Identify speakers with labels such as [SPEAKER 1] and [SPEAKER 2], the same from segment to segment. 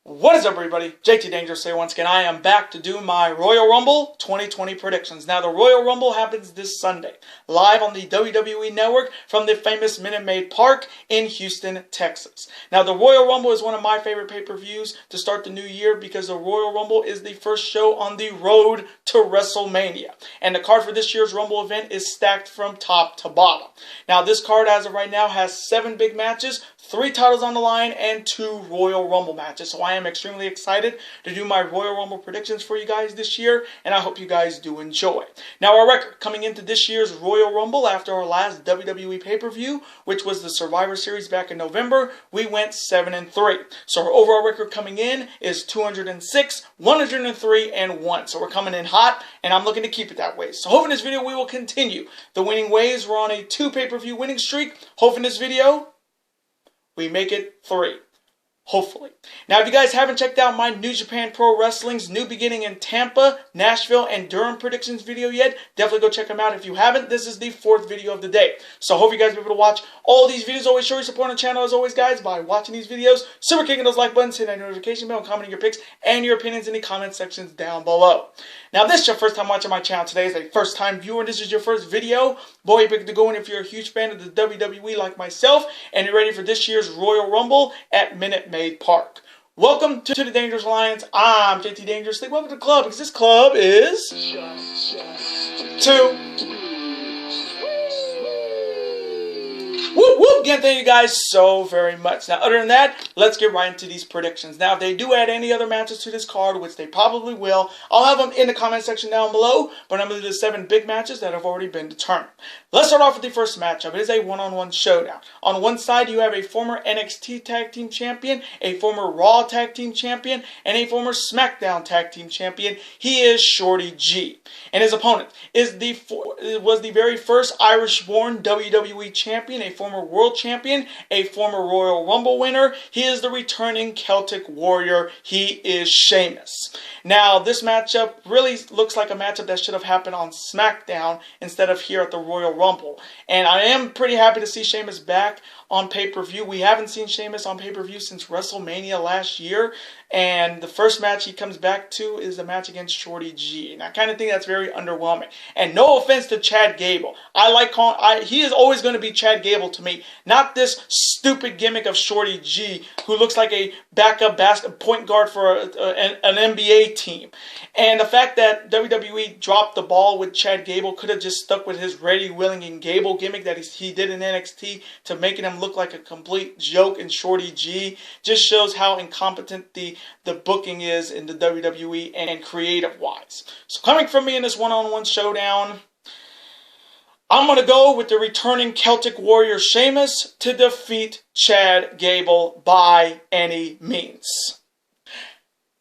[SPEAKER 1] What is up, everybody? JT Dangerous here once again. I am back to do my Royal Rumble 2020 predictions. Now, the Royal Rumble happens this Sunday, live on the WWE Network from the famous Minute Maid Park in Houston, Texas. Now, the Royal Rumble is one of my favorite pay-per-views to start the new year because the Royal Rumble is the first show on the road to WrestleMania. And the card for this year's Rumble event is stacked from top to bottom. Now, this card, as of right now, has 7 big matches, 3 titles on the line, and 2 Royal Rumble matches. So I am extremely excited to do my Royal Rumble predictions for you guys this year, and I hope you guys do enjoy. Now, our record coming into this year's Royal Rumble after our last WWE pay-per-view, which was the Survivor Series back in November, we went 7-3. So our overall record coming in is 206, 103, and 1. So we're coming in hot, and I'm looking to keep it that way. So hoping this video we will continue the winning ways. We're on a 2 pay-per-view winning streak. Hoping this video we make it 3. Hopefully. Now, if you guys haven't checked out my New Japan Pro Wrestling's New Beginning in Tampa, Nashville, and Durham predictions video yet, definitely go check them out. If you haven't, this is the 4th video of the day. So I hope you guys will be able to watch all these videos. Always show your support on the channel as always, guys, by watching these videos, super kicking those like buttons, hitting that notification bell, and commenting your picks and your opinions in the comment sections down below. Now, if this is your first time watching my channel, today is a first time viewer, and this is your first video, boy, you pick to go in if you're a huge fan of the WWE like myself, and you're ready for this year's Royal Rumble at Minute Maid Park. Welcome to the Dangerous Alliance. I'm JT Dangerously. Welcome to the club, because this club is two. Whoop, whoop. Again, thank you guys so very much. Now, other than that, let's get right into these predictions. Now, if they do add any other matches to this card, which they probably will, I'll have them in the comment section down below, but I'm going to do the 7 big matches that have already been determined. Let's start off with the first matchup. It is a one-on-one showdown. On one side, you have a former NXT Tag Team Champion, a former Raw Tag Team Champion, and a former SmackDown Tag Team Champion. He is Shorty G. And his opponent was the very first Irish-born WWE Champion, a former World Champion, a former Royal Rumble winner. He is the returning Celtic Warrior. He is Sheamus. Now, this matchup really looks like a matchup that should have happened on SmackDown instead of here at the Royal Rumble. And I am pretty happy to see Sheamus back on pay-per-view. We haven't seen Sheamus on pay-per-view since WrestleMania last year. And the first match he comes back to is a match against Shorty G. And I kind of think that's very underwhelming. And no offense to Chad Gable. He is always going to be Chad Gable to me. Not this stupid gimmick of Shorty G, who looks like a backup point guard for an NBA team. And the fact that WWE dropped the ball with Chad Gable, could have just stuck with his Ready, Willing, and Gable gimmick that he did in NXT to making him look like a complete joke in Shorty G, just shows how incompetent the booking is in the WWE and creative-wise. So coming from me in this one-on-one showdown, I'm going to go with the returning Celtic Warrior Sheamus to defeat Chad Gable by any means.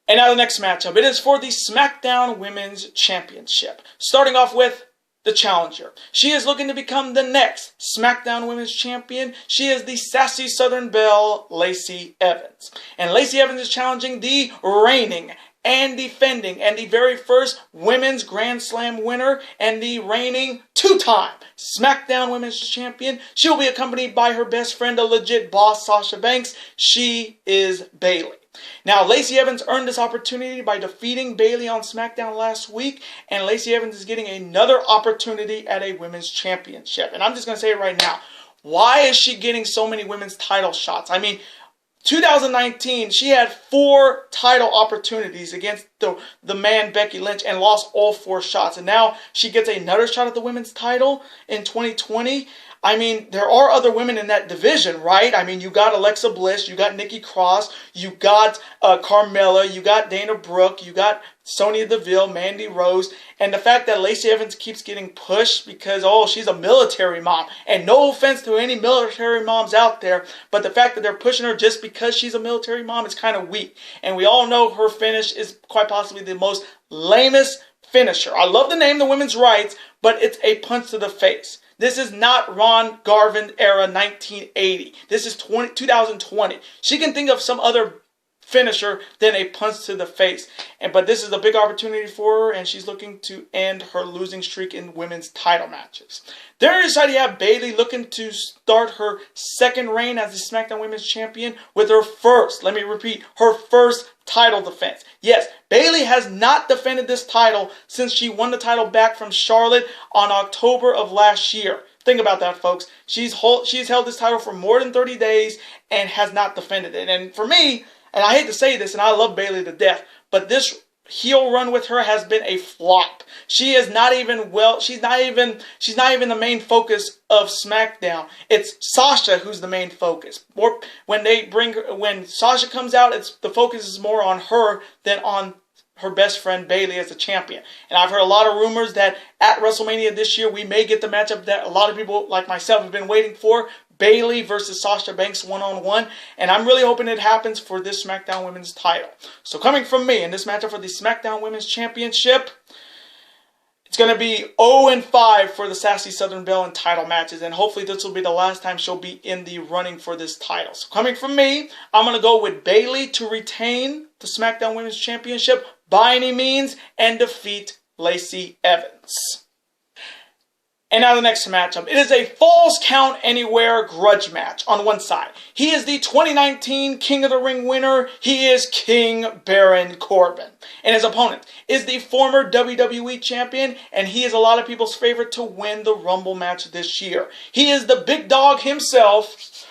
[SPEAKER 1] And now the next matchup. It is for the SmackDown Women's Championship. Starting off with the challenger. She is looking to become the next SmackDown Women's Champion. She is the sassy Southern Belle, Lacey Evans. And Lacey Evans is challenging the reigning and defending and the very first Women's Grand Slam winner and the reigning 2-time SmackDown Women's Champion. She will be accompanied by her best friend, a legit boss, Sasha Banks. She is Bayley. Now, Lacey Evans earned this opportunity by defeating Bayley on SmackDown last week, and Lacey Evans is getting another opportunity at a Women's Championship. And I'm just going to say it right now. Why is she getting so many women's title shots? I mean, 2019, she had 4 title opportunities against the man Becky Lynch and lost all 4 shots. And now she gets another shot at the women's title in 2020. I mean, there are other women in that division, right? I mean, you got Alexa Bliss, you got Nikki Cross, you got Carmella, you got Dana Brooke, you got Sonya Deville, Mandy Rose, and the fact that Lacey Evans keeps getting pushed because, oh, she's a military mom. And no offense to any military moms out there, but the fact that they're pushing her just because she's a military mom is kind of weak. And we all know her finish is quite possibly the most lamest finisher. I love the name The Women's Rights, but it's a punch to the face. This is not Ron Garvin era 1980. This is 2020. She can think of some other finisher than a punch to the face. But this is a big opportunity for her, and she's looking to end her losing streak in women's title matches. There inside you have Bayley looking to start her second reign as the SmackDown Women's Champion with her first, let me repeat, her first title defense. Yes, Bayley has not defended this title since she won the title back from Charlotte on October of last year. Think about that, folks. She's held this title for more than 30 days and has not defended it. And for me, and I hate to say this, and I love Bayley to death, but this heel run with her has been a flop. She is not even she's not even the main focus of SmackDown. It's Sasha who's the main focus. When Sasha comes out, the focus is more on her than on her best friend Bayley as a champion. And I've heard a lot of rumors that at WrestleMania this year we may get the matchup that a lot of people like myself have been waiting for. Bayley versus Sasha Banks one-on-one. And I'm really hoping it happens for this SmackDown Women's title. So coming from me in this matchup for the SmackDown Women's Championship, it's going to be 0-5 for the Sassy Southern Belle in title matches. And hopefully this will be the last time she'll be in the running for this title. So coming from me, I'm going to go with Bayley to retain the SmackDown Women's Championship by any means and defeat Lacey Evans. And now the next matchup. It is a Falls Count Anywhere grudge match on one side. He is the 2019 King of the Ring winner. He is King Baron Corbin. And his opponent is the former WWE champion, and he is a lot of people's favorite to win the Rumble match this year. He is the big dog himself.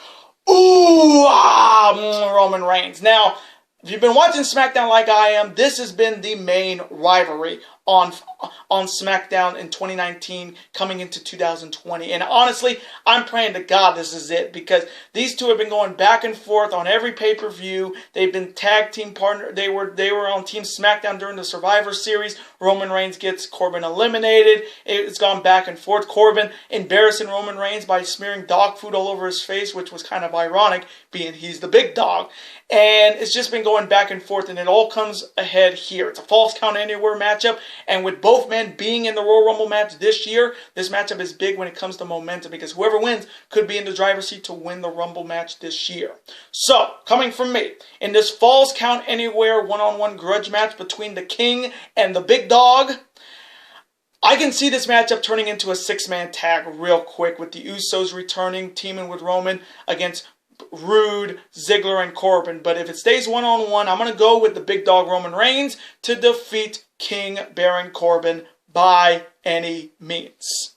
[SPEAKER 1] Roman Reigns. Now, if you've been watching SmackDown like I am, this has been the main rivalry on SmackDown in 2019 coming into 2020. And honestly, I'm praying to God this is it, because these two have been going back and forth on every pay-per-view. They've been tag team partner. They were on Team SmackDown during the Survivor Series. Roman Reigns gets Corbin eliminated. It's gone back and forth. Corbin embarrassing Roman Reigns by smearing dog food all over his face, which was kind of ironic, being he's the big dog. And it's just been going back and forth, and it all comes ahead here. It's a Falls Count Anywhere matchup, and with both men being in the Royal Rumble match this year, this matchup is big when it comes to momentum, because whoever wins could be in the driver's seat to win the Rumble match this year. So, coming from me, in this Falls Count Anywhere one-on-one grudge match between the King and the Big Dog, I can see this matchup turning into a six-man tag real quick, with the Usos returning, teaming with Roman against Rude, Ziggler, and Corbin. But if it stays one-on-one, I'm going to go with the big dog Roman Reigns to defeat King Baron Corbin by any means.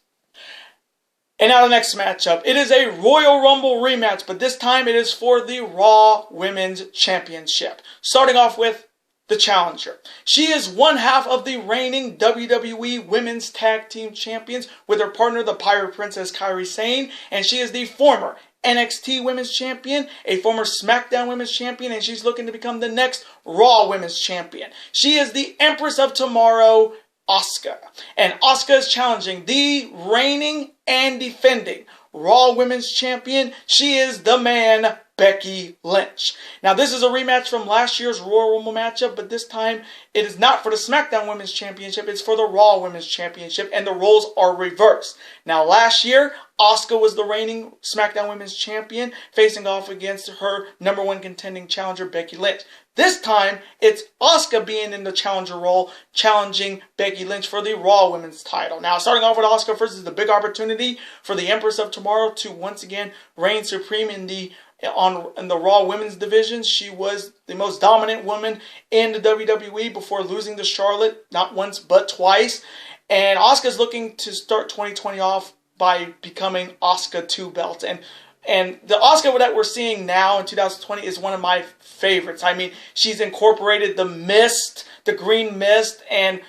[SPEAKER 1] And now the next matchup. It is a Royal Rumble rematch, but this time it is for the Raw Women's Championship. Starting off with the challenger. She is one half of the reigning WWE Women's Tag Team Champions with her partner, the Pirate Princess Kairi Sane, and she is the former NXT Women's Champion, a former SmackDown Women's Champion, and she's looking to become the next Raw Women's Champion. She is the Empress of Tomorrow, Asuka. And Asuka is challenging the reigning and defending Raw Women's Champion. She is the man, Becky Lynch. Now, this is a rematch from last year's Royal Rumble matchup, but this time it is not for the SmackDown Women's Championship. It's for the Raw Women's Championship, and the roles are reversed. Now, last year, Asuka was the reigning SmackDown Women's Champion, facing off against her number one contending challenger, Becky Lynch. This time, it's Asuka being in the challenger role, challenging Becky Lynch for the Raw Women's title. Now, starting off with Asuka first is the big opportunity for the Empress of Tomorrow to once again reign supreme in the Raw Women's division. She was the most dominant woman in the WWE before losing to Charlotte, not once but twice. And Asuka's looking to start 2020 off by becoming Asuka 2 belts. And the Asuka that we're seeing now in 2020 is one of my favorites. I mean, she's incorporated the mist, the green mist, and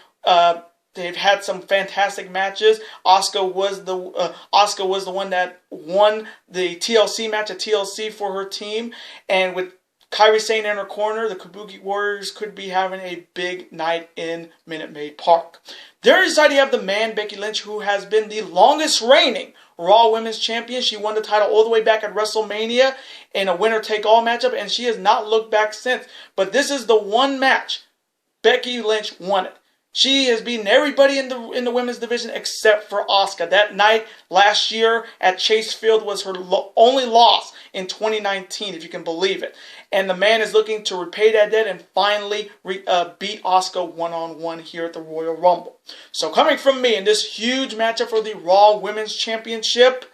[SPEAKER 1] they've had some fantastic matches. Asuka was the one that won the TLC match at TLC for her team, and with Kairi Sane in her corner, the Kabuki Warriors could be having a big night in Minute Maid Park. There inside you have the man, Becky Lynch, who has been the longest reigning Raw Women's Champion. She won the title all the way back at WrestleMania in a winner-take-all matchup, and she has not looked back since. But this is the one match Becky Lynch won it. She has beaten everybody in the women's division except for Asuka. That night last year at Chase Field was her only loss in 2019, if you can believe it. And the man is looking to repay that debt and finally beat Asuka one-on-one here at the Royal Rumble. So coming from me in this huge matchup for the Raw Women's Championship,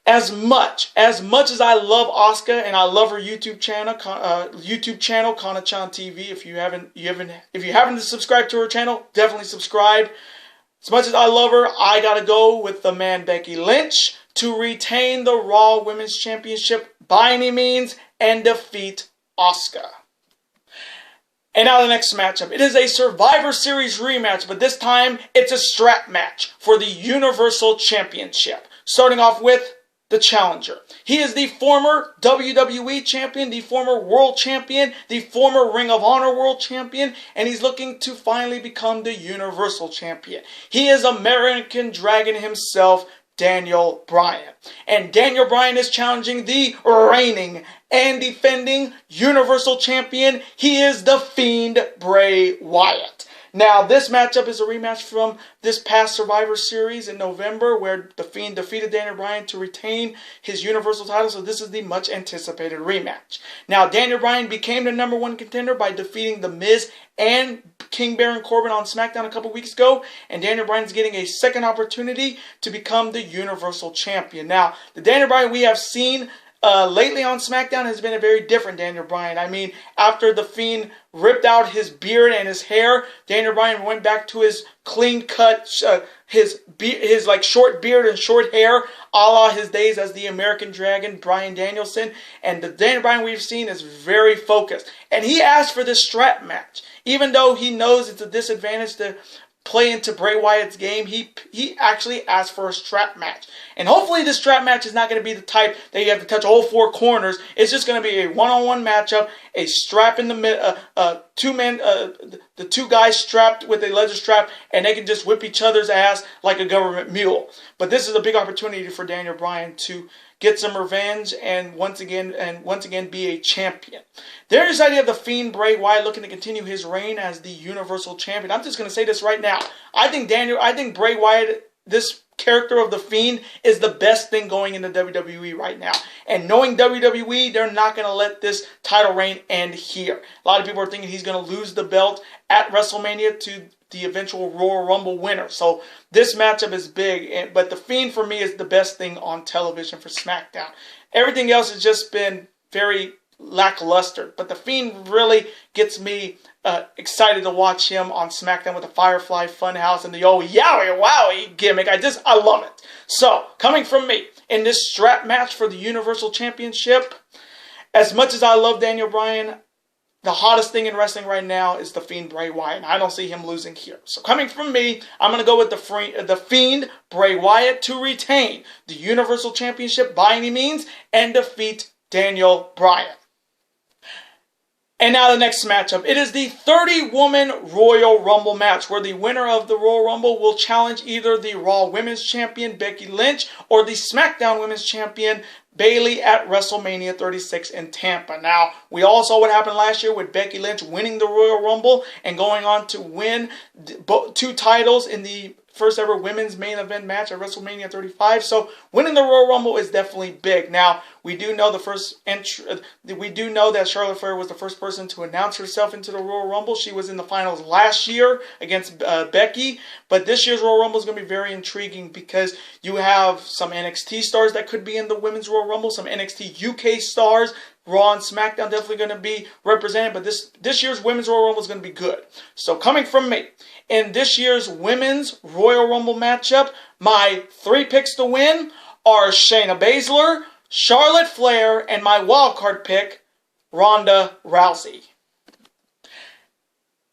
[SPEAKER 1] as much as I love Asuka and I love her YouTube channel, Kana-chan TV. If you haven't subscribed to her channel, definitely subscribe. As much as I love her, I gotta go with the man Becky Lynch to retain the Raw Women's Championship by any means and defeat Asuka. And now the next matchup. It is a Survivor Series rematch, but this time it's a strap match for the Universal Championship. Starting off with the challenger. He is the former WWE champion, the former world champion, the former Ring of Honor world champion, and he's looking to finally become the Universal champion. He is American Dragon himself, Daniel Bryan. And Daniel Bryan is challenging the reigning and defending Universal champion. He is the Fiend, Bray Wyatt. Now, this matchup is a rematch from this past Survivor Series in November where the Fiend defeated Daniel Bryan to retain his Universal title, so this is the much anticipated rematch. Now, Daniel Bryan became the #1 contender by defeating The Miz and King Baron Corbin on SmackDown a couple weeks ago, and Daniel Bryan's getting a second opportunity to become the Universal Champion. Now, the Daniel Bryan we have seen lately on SmackDown has been a very different Daniel Bryan. I mean, after the Fiend ripped out his beard and his hair, Daniel Bryan went back to his clean cut, his like short beard and short hair, a la his days as the American Dragon, Bryan Danielson. And the Daniel Bryan we've seen is very focused. And he asked for this strap match. Even though he knows it's a disadvantage to play into Bray Wyatt's game, he actually asked for a strap match. And hopefully this strap match is not going to be the type that you have to touch all four corners. It's just going to be a one-on-one matchup, a strap in the middle, the two guys strapped with a leather strap, and they can just whip each other's ass like a government mule. But this is a big opportunity for Daniel Bryan to get some revenge and once again be a champion. There is the idea of the Fiend Bray Wyatt looking to continue his reign as the Universal Champion. I'm just going to say this right now. I think Bray Wyatt, this character of the Fiend, is the best thing going into WWE right now. And knowing WWE, they're not going to let this title reign end here. A lot of people are thinking he's going to lose the belt at WrestleMania to the eventual Royal Rumble winner. So this matchup is big, but the Fiend for me is the best thing on television for SmackDown. Everything else has just been very lackluster, but the Fiend really gets me excited to watch him on SmackDown with the Firefly Funhouse and the old yowie wowie gimmick. I love it. So coming from me in this strap match for the Universal Championship, as much as I love Daniel Bryan, the hottest thing in wrestling right now is the Fiend Bray Wyatt, and I don't see him losing here. So coming from me, I'm going to go with the Fiend Bray Wyatt to retain the Universal Championship by any means and defeat Daniel Bryan. And now the next matchup. It is the 30-woman Royal Rumble match where the winner of the Royal Rumble will challenge either the Raw Women's Champion Becky Lynch or the SmackDown Women's Champion Bayley at WrestleMania 36 in Tampa. Now, we all saw what happened last year with Becky Lynch winning the Royal Rumble and going on to win 2 titles in the first ever women's main event match at WrestleMania 35. So winning the Royal Rumble is definitely big. Now, we do know that Charlotte Flair was the first person to announce herself into the Royal Rumble. She was in the finals last year against Becky. But this year's Royal Rumble is going to be very intriguing because you have some NXT stars that could be in the women's Royal Rumble, some NXT UK stars. Raw and SmackDown definitely going to be represented, but this year's Women's Royal Rumble is going to be good. So coming from me, in this year's Women's Royal Rumble matchup, my 3 picks to win are Shayna Baszler, Charlotte Flair, and my wildcard pick, Ronda Rousey.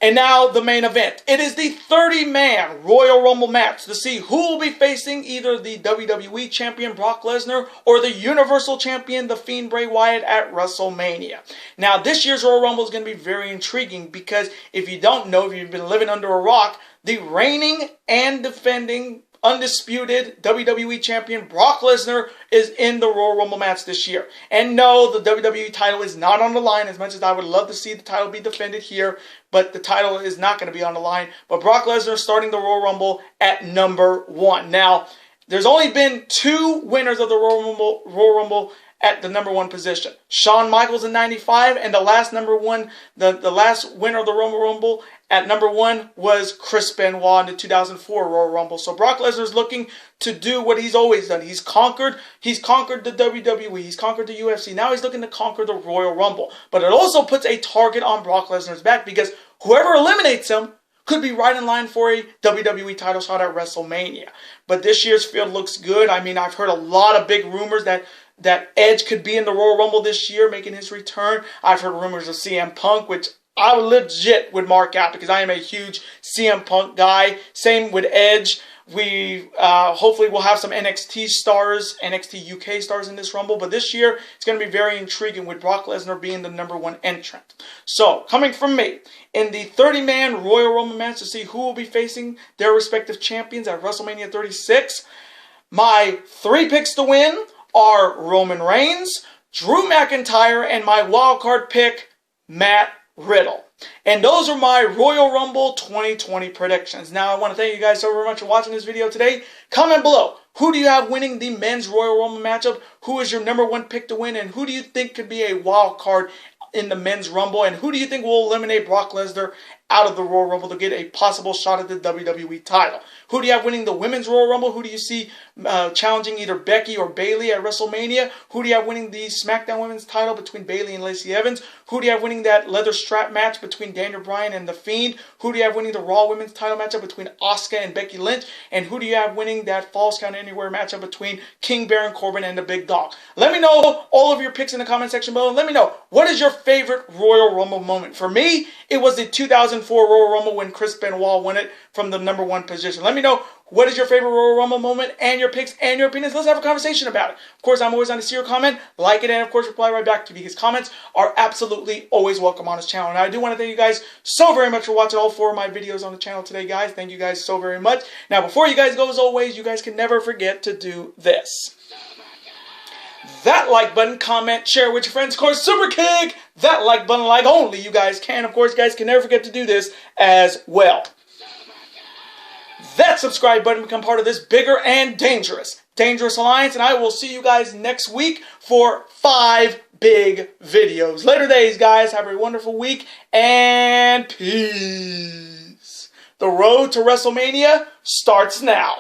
[SPEAKER 1] And now the main event. It is the 30-man Royal Rumble match to see who will be facing either the WWE Champion Brock Lesnar or the Universal Champion The Fiend Bray Wyatt at WrestleMania. Now this year's Royal Rumble is going to be very intriguing because if you don't know, if you've been living under a rock, the reigning and defending undisputed WWE Champion Brock Lesnar is in the Royal Rumble match this year. And no, the WWE title is not on the line, as much as I would love to see the title be defended here, but the title is not going to be on the line. But Brock Lesnar starting the Royal Rumble at number 1. Now, there's only been 2 winners of the Royal Rumble at the number 1 position. Shawn Michaels in 95, and the last number 1, the last winner of the Royal Rumble at number 1 was Chris Benoit in the 2004 Royal Rumble. So Brock Lesnar is looking to do what he's always done. He's conquered the WWE, he's conquered the UFC. Now he's looking to conquer the Royal Rumble. But it also puts a target on Brock Lesnar's back, because whoever eliminates him could be right in line for a WWE title shot at WrestleMania. But this year's field looks good. I mean, I've heard a lot of big rumors that Edge could be in the Royal Rumble this year, making his return. I've heard rumors of CM Punk, which I legit would mark out, because I am a huge CM Punk guy. Same with Edge. We hopefully will have some NXT stars, NXT UK stars in this Rumble. But this year, it's going to be very intriguing with Brock Lesnar being the number 1 entrant. So, coming from me, in the 30-man Royal Rumble match to see who will be facing their respective champions at WrestleMania 36, my 3 picks to win are Roman Reigns, Drew McIntyre, and my wildcard pick, Matt Riddle. And those are my Royal Rumble 2020 predictions. Now, I want to thank you guys so very much for watching this video today. Comment below, who do you have winning the men's Royal Rumble matchup? Who is your number 1 pick to win? And who do you think could be a wild card in the men's Rumble? And who do you think will eliminate Brock Lesnar out of the Royal Rumble to get a possible shot at the WWE title? Who do you have winning the women's Royal Rumble? Who do you see challenging either Becky or Bayley at WrestleMania? Who do you have winning the SmackDown Women's title between Bayley and Lacey Evans? Who do you have winning that leather strap match between Daniel Bryan and The Fiend? Who do you have winning the Raw Women's title matchup between Asuka and Becky Lynch? And who do you have winning that Falls Count Anywhere matchup between King Baron Corbin and the Big Dog? Let me know all of your picks in the comment section below. And let me know, what is your favorite Royal Rumble moment? For me, it was the 2004 Royal Rumble when Chris Benoit won it from the number 1 position. Let me know, what is your favorite Royal Rumble moment, and your picks and your opinions. Let's have a conversation about it. Of course, I'm always on to see your comment, like it, and of course reply right back to you, because comments are absolutely always welcome on this channel. And I do want to thank you guys so very much for watching all 4 of my videos on the channel today, guys. Thank you guys so very much. Now, before you guys go, as always, you guys can never forget to do this. That like button, comment, share with your friends. Of course, super kick that like button like only you guys can. Of course, you guys can never forget to do this as well. That subscribe button, become part of this bigger and dangerous alliance. And I will see you guys next week for 5 big videos. Later days, guys. Have a wonderful week and peace. The road to WrestleMania starts now.